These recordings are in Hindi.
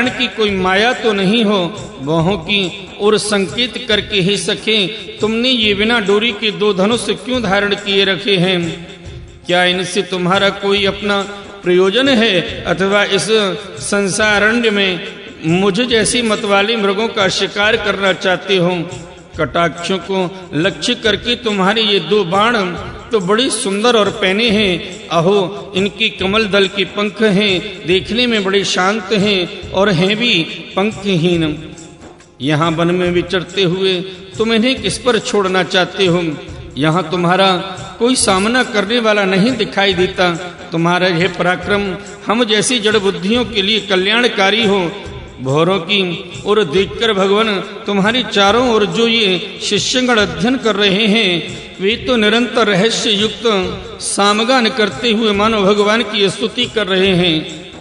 की कोई माया तो नहीं हो बहुओं की, और संकेत करके हे सखे तुमने ये बिना डोरी के 2 धनुष क्यों धारण किए रखे हैं? क्या इनसे तुम्हारा कोई अपना प्रयोजन है, अथवा इस संसारण्य में मुझ जैसी मतवाली मृगों का शिकार करना चाहते हो? कटाक्षों को लक्ष्य करके तुम्हारे ये 2 बाण तो बड़ी सुंदर और पैने हैं। अहो इनकी कमल दल के पंख हैं, देखने में बड़े शांत हैं और हैं भी पंखहीन। यहाँ वन में विचरते हुए तुम इन्हें किस पर छोड़ना चाहते हो? यहाँ तुम्हारा कोई सामना करने वाला नहीं दिखाई देता। तुम्हारा यह पराक्रम हम जैसी जड़ बुद्धियों के लिए कल्याणकारी हो। भौरों की ओर देखकर भगवान तुम्हारी चारों ओर जो ये शिष्यगण अध्ययन कर रहे हैं वे तो निरंतर रहस्य युक्त सामगान करते हुए मानो भगवान की स्तुति कर रहे हैं,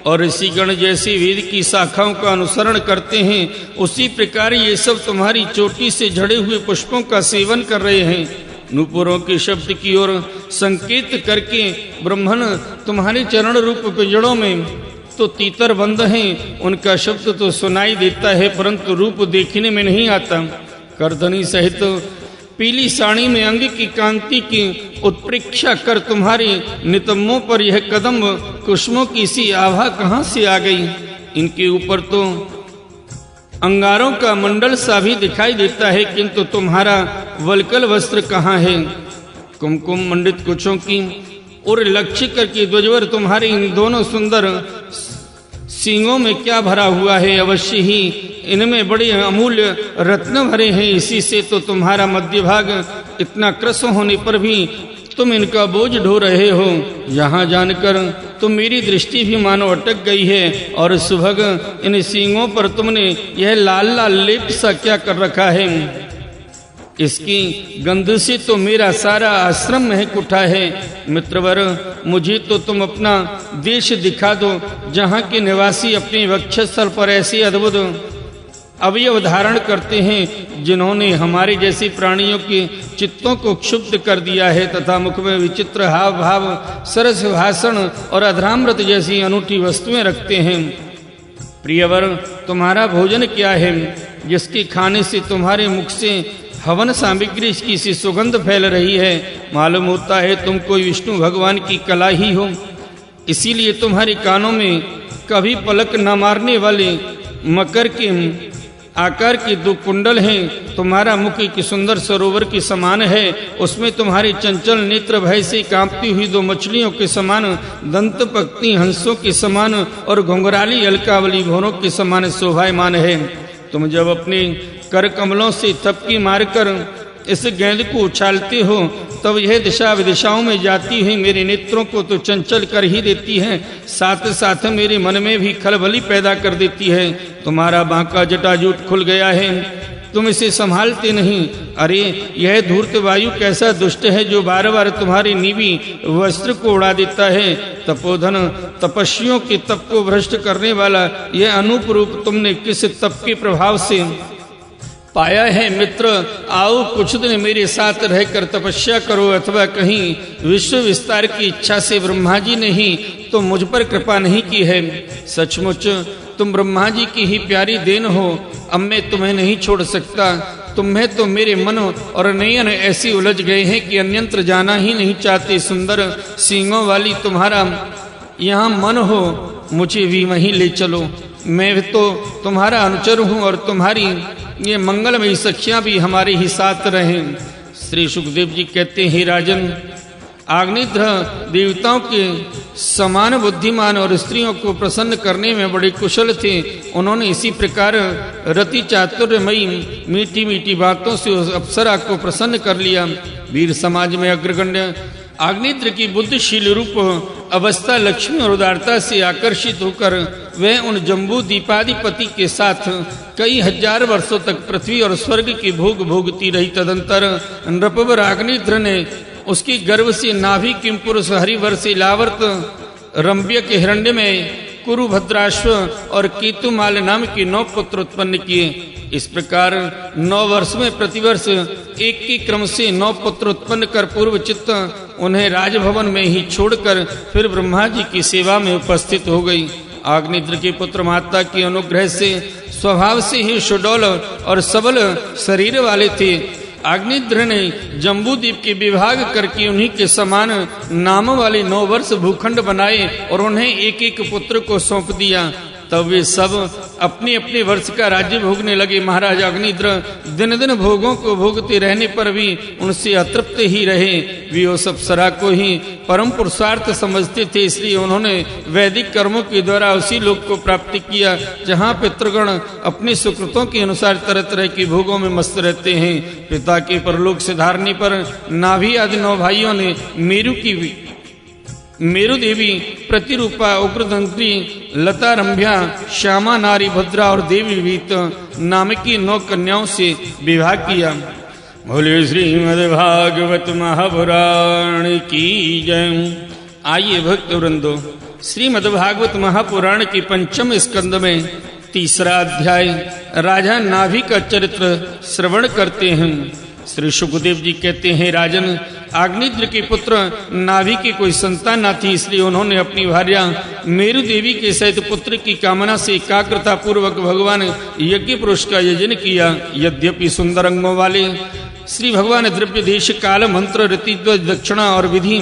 और ऋषिगण जैसे वेद की शाखाओं का अनुसरण करते हैं उसी प्रकार ये सब तुम्हारी चोटी से झड़े हुए पुष्पों का सेवन कर रहे हैं। नूपुरों के शब्द की ओर संकेत करके ब्रह्मन तुम्हारे चरण रूप पिंजड़ों में तो तीतर बंद हैं, उनका शब्द तो सुनाई देता है परंतु रूप देखने में नहीं आता। करधनी सहित पीली साड़ी में अंग की कांति की उत्प्रेक्षा कर तुम्हारे नितंबों पर यह कदम कुसुमों की सी आभा कहाँ से आ गई? इनके ऊपर तो अंगारों का मंडल सा भी दिखाई देता है, किंतु तुम्हारा वल्कल वस्त्र कहाँ है? कुमकुम मंडित कुचों की और लक्ष्य करके ध्वजवर तुम्हारे इन दोनों सुंदर सींगों में क्या भरा हुआ है? अवश्य ही इनमें बड़े अमूल्य रत्न भरे हैं, इसी से तो तुम्हारा मध्य भाग इतना कृश होने पर भी तुम इनका बोझ ढो रहे हो। यहाँ जानकर तो मेरी दृष्टि भी मानो अटक गई है, और सुभग इन सींगों पर तुमने यह लाल लाल लेप सा क्या कर रखा है? इसकी गंध से तो मेरा सारा आश्रम महक उठा है। मित्रवर मुझे तो तुम अपना देश दिखा दो, जहाँ के निवासी अपने वक्षस्थल पर ऐसे अद्भुत अवयव धारण करते हैं जिन्होंने हमारे जैसे प्राणियों के चित्तों को क्षुब्ध कर दिया है, तथा मुख में विचित्र हाव भाव, सरस भाषण और अधरामृत जैसी अनूठी वस्तुएं रखते हैं। प्रियवर तुम्हारा भोजन क्या है जिसके खाने से तुम्हारे मुख से हवन सामग्री की सी सुगंध फैल रही है? मालूम होता है तुम कोई विष्णु भगवान की कला ही हो, इसीलिए तुम्हारे कानों में कभी पलक न मारने वाले मकर के आकार के 2 कुंडल हैं। तुम्हारा मुख एक सुंदर सरोवर के समान है, उसमें तुम्हारे चंचल नेत्र भय से कांपती हुई 2 मछलियों के समान, दंत पक्ति हंसों के समान और घुंघराली अलकावली भौरों के समान शोभायमान है। तुम जब अपने कर कमलों से थपकी मारकर इस गेंद को उछालते हो तब यह दिशा विदिशाओं में जाती है मेरे नेत्रों को तो चंचल कर ही देती है, साथ साथ मेरे मन में भी खलबली पैदा कर देती है। तुम्हारा बांका जटाजूट खुल गया है, तुम इसे संभालते नहीं। अरे यह धूर्त वायु कैसा दुष्ट है जो बार बार तुम्हारे नीवी वस्त्र को उड़ा देता है। तपोधन तपस्वियों के तप को भ्रष्ट करने वाला यह अनूप रूप तुमने किस तप के प्रभाव से पाया है? मित्र आओ कुछ दिन मेरे साथ रहकर तपस्या करो, अथवा कहीं विश्व विस्तार की इच्छा से ब्रह्मा जी ने ही तो मुझ पर कृपा नहीं की है। सचमुच तुम ब्रह्मा जी की ही प्यारी देन हो, अब मैं तुम्हें नहीं छोड़ सकता। तुम्हें तो मेरे मन और नयन ऐसी उलझ गए हैं कि अन्यंत्र जाना ही नहीं चाहते। सुंदर सींगों वाली तुम्हारा यहाँ मन हो, मुझे भी वहीं ले चलो। मैं तो तुम्हारा अनुचर हूँ और तुम्हारी ये मंगलमयी सखियां भी हमारे ही साथ रहें। श्री सुखदेव जी कहते हैं, राजन आग्नेत्र देवताओं के समान बुद्धिमान और स्त्रियों को प्रसन्न करने में बड़े कुशल थे। उन्होंने इसी प्रकार रति चातुर्यमयी मीठी मीठी बातों से उस अप्सरा को प्रसन्न कर लिया। वीर समाज में अग्रगण्य आग्नेत्र की बुद्धिशील रूप अवस्था लक्ष्मी और उदारता से आकर्षित होकर वह उन जम्बू दीपाधिपति के साथ कई हजार वर्षों तक पृथ्वी और स्वर्ग की भोग भोगती रही। तदंतर नृपवर आग्नेत्र ने उसकी गर्भ से नाभि किम पुरुष हरिवर्ष लावर्त रम्य के हिरण्य में कुरु भद्राश्व और केतुमाल नाम के 9 पुत्र उत्पन्न किए। इस प्रकार 9 वर्ष में प्रतिवर्ष एक के क्रम से 9 पुत्र उत्पन्न कर पूर्व चित्त उन्हें राजभवन में ही छोड़कर फिर ब्रह्मा जी की सेवा में उपस्थित हो गई। अग्निद्र के पुत्र माता के अनुग्रह से स्वभाव से ही सुडौल और सबल शरीर वाले थे। अग्निद्र ने जम्बूद्वीप के विभाग करके उन्हीं के समान नाम वाले 9 वर्ष भूखंड बनाए और उन्हें एक एक पुत्र को सौंप दिया। तब वे सब अपने अपने वर्ष का राज्य भोगने लगे। महाराज अग्निद्र दिन दिन भोगों को भोगते रहने पर भी उनसे अतृप्त ही रहे। वे उस अप्सरा को ही परम पुरुषार्थ समझते थे, इसलिए उन्होंने वैदिक कर्मों के द्वारा उसी लोक को प्राप्त किया जहाँ पितृगण अपने सुकृतों के अनुसार तरह तरह के भोगों में मस्त रहते हैं। पिता के परलोक से धारने पर नाभि आदि 9 भाइयों ने मेरु देवी, प्रतिरूपा, उग्रदंत्री, लता, रंभ्या, श्यामा, नारी, भद्रा और देवी वीत नामकी 9 कन्याओं से विवाह किया। बोले श्रीमद्भागवत महापुराण की जय। आइए भक्त वृंदो, श्रीमद्भागवत महापुराण के 5वें स्कंद में 3रा अध्याय राजा नाभि का चरित्र श्रवण करते हैं। श्री सुखदेव जी कहते हैं, राजन, अग्निद्र के पुत्र नाभि की कोई संतान न थी, इसलिए उन्होंने अपनी भार्या मेरु देवी के सहित पुत्र की कामना से एकाग्रता पूर्वक भगवान यज्ञ पुरुष का यजन किया। यद्यपि सुंदर अंगों वाले श्री भगवान द्रव्य देश काल मंत्र ऋतित्व दक्षिणा और विधि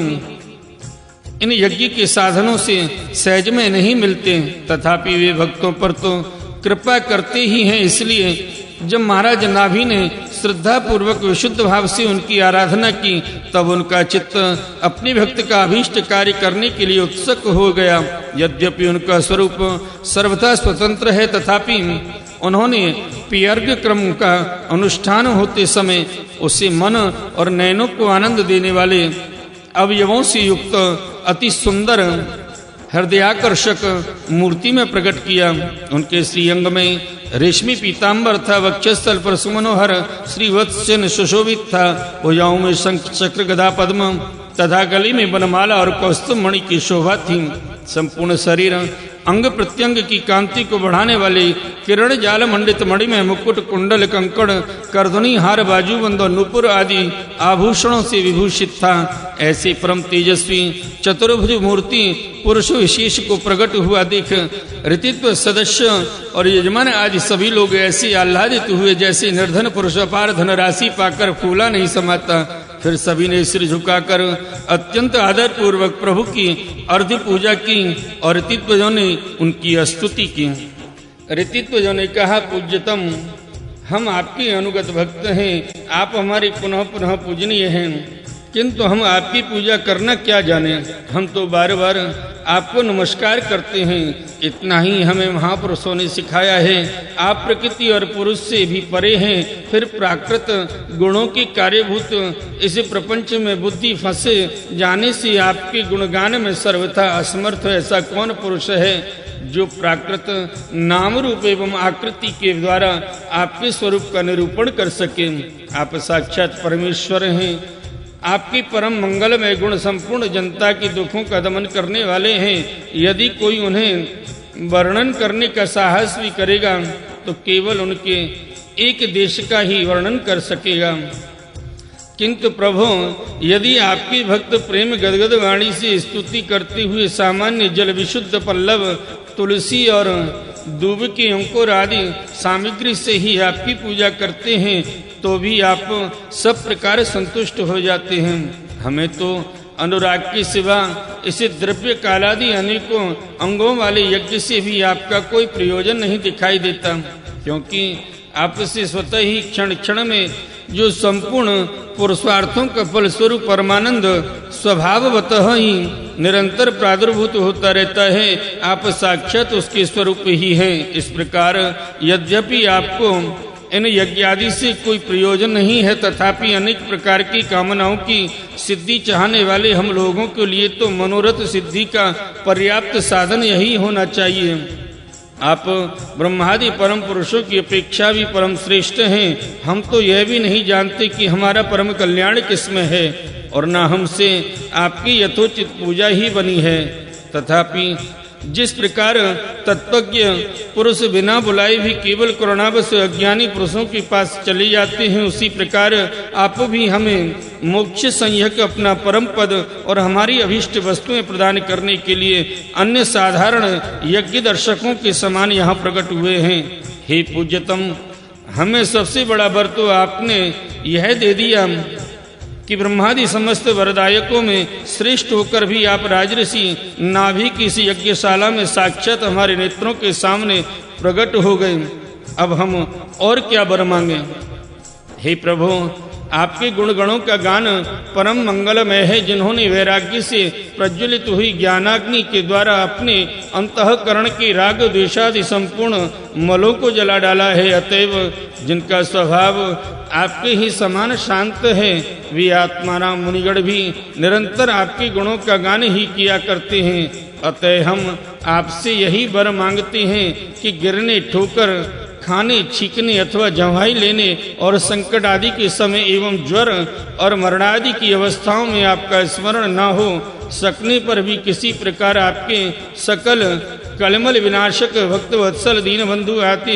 इन यज्ञ के साधनों से सहज में नहीं मिलते, तथापि वे भक्तों पर तो कृपा करते ही हैं। इसलिए जब महाराज नाभि ने श्रद्धा पूर्वक विशुद्ध भाव से उनकी आराधना की, तब उनका चित्त अपने भक्त का अभीष्ट कार्य करने के लिए उत्सुक हो गया। यद्यपि उनका स्वरूप सर्वथा स्वतंत्र है, तथापि उन्होंने पियर्घ्य क्रम का अनुष्ठान होते समय उसे मन और नयनों को आनंद देने वाले अवयवों से युक्त अति सुंदर हृदयाकर्षक मूर्ति में प्रकट किया। उनके श्रीअंग में रेशमी पीताम्बर था, वक्षस्थल पर सुमनोहर श्रीवत्सन सुशोभित था, भुजाओं में शंख चक्र गदा पद्म तथा गले में बनमाला और कौस्तुभ मणि की शोभा थी। संपूर्ण शरीर अंग प्रत्यंग की कांति को बढ़ाने वाले किरण जाल मंडित मणि में मुकुट, कुंडल, कंकड़, करधुनी, हार, बाजूबंद और नुपुर आदि आभूषणों से विभूषित था। ऐसे परम तेजस्वी चतुर्भुज मूर्ति पुरुष विशेष को प्रकट हुआ देख ऋतित्व सदस्य और यजमान आदि सभी लोग ऐसे आह्लादित हुए जैसे निर्धन पुरुष अपार धन राशि पाकर फूला नहीं समाता। फिर सभी ने सिर झुकाकर अत्यंत आदर पूर्वक प्रभु की अर्घ्य पूजा की और ऋतित्वजों ने उनकी स्तुति की। ऋतित्वजों ने कहा, पूज्यतम, हम आपके अनुगत भक्त हैं, आप हमारे पुनः पुनः पूजनीय हैं, किंतु हम आपकी पूजा करना क्या जाने। हम तो बार बार आपको नमस्कार करते हैं, इतना ही हमें महापुरुषों ने सिखाया है। आप प्रकृति और पुरुष से भी परे हैं, फिर प्राकृत गुणों के कार्यभूत इस प्रपंच में बुद्धि फंसे जाने से आपके गुणगान में सर्वथा असमर्थ ऐसा कौन पुरुष है जो प्राकृत नाम रूप एवं आकृति के द्वारा आपके स्वरूप का निरूपण कर सके। आप साक्षात परमेश्वर हैं, आपके परम मंगलमय गुण संपूर्ण जनता के दुखों का दमन करने वाले हैं। यदि कोई उन्हें वर्णन करने का साहस भी करेगा तो केवल उनके एक देश का ही वर्णन कर सकेगा। किंतु प्रभु, यदि आपके भक्त प्रेम गदगद वाणी से स्तुति करते हुए सामान्य जल, विशुद्ध पल्लव, तुलसी और दूब के अंकुर आदि सामग्री से ही आपकी पूजा करते हैं तो भी आप सब प्रकार संतुष्ट हो जाते हैं। हमें तो अनुराग के सिवा इसे द्रव्य कालादि अनेकों अंगों वाले यज्ञ से भी आपका कोई प्रयोजन नहीं दिखाई देता, क्योंकि आपसे स्वतः ही क्षण क्षण में जो संपूर्ण पुरुषार्थों का फल स्वरूप परमानंद स्वभावतः ही निरंतर प्रादुर्भूत होता रहता है। आप साक्षात उसके स्वरूप ही हैं। इस प्रकार यद्यपि आपको इन यज्ञादि से कोई प्रयोजन नहीं है, तथापि अनेक प्रकार की कामनाओं की सिद्धि चाहने वाले हम लोगों के लिए तो मनोरथ सिद्धि का पर्याप्त साधन यही होना चाहिए। आप ब्रह्मादि परम पुरुषों की अपेक्षा भी परम श्रेष्ठ हैं। हम तो यह भी नहीं जानते कि हमारा परम कल्याण किसमें है और न हमसे आपकी यथोचित पूजा ही बनी है। तथापि जिस प्रकार तत्वज्ञ पुरुष बिना बुलाए भी केवल करुणावश अज्ञानी पुरुषों के पास चले जाते हैं, उसी प्रकार आप भी हमें मोक्ष संज्ञक अपना परम पद और हमारी अभीष्ट वस्तुएं प्रदान करने के लिए अन्य साधारण यज्ञ दर्शकों के समान यहाँ प्रकट हुए हैं। हे पूज्यतम, हमें सबसे बड़ा वर तो आपने यह दे दिया कि ब्रह्मादि समस्त वरदायकों में श्रेष्ठ होकर भी आप राजऋषि नाभि की इस यज्ञशाला में साक्षात हमारे नेत्रों के सामने प्रकट हो गए। अब हम और क्या वर मांगे। हे प्रभु, आपके गुणगणों का गान परम मंगलमय है, जिन्होंने वैराग्य से प्रज्वलित हुई ज्ञानाग्नि के द्वारा अपने अंतःकरण के राग द्वेषादि संपूर्ण मलों को जला डाला है। अतएव जिनका स्वभाव आपके ही समान शांत है, वे आत्माराम मुनिगण भी निरंतर आपके गुणों का गान ही किया करते हैं। अतः हम आपसे यही वर मांगते हैं कि गिरने, ठोकर खाने, छींकने अथवा जम्हाई लेने और संकट आदि के समय एवं ज्वर और मरणादि की अवस्थाओं में आपका स्मरण न हो सकने पर भी किसी प्रकार आपके सकल कलमल विनाशक भक्त वत्सल दीन बंधु आते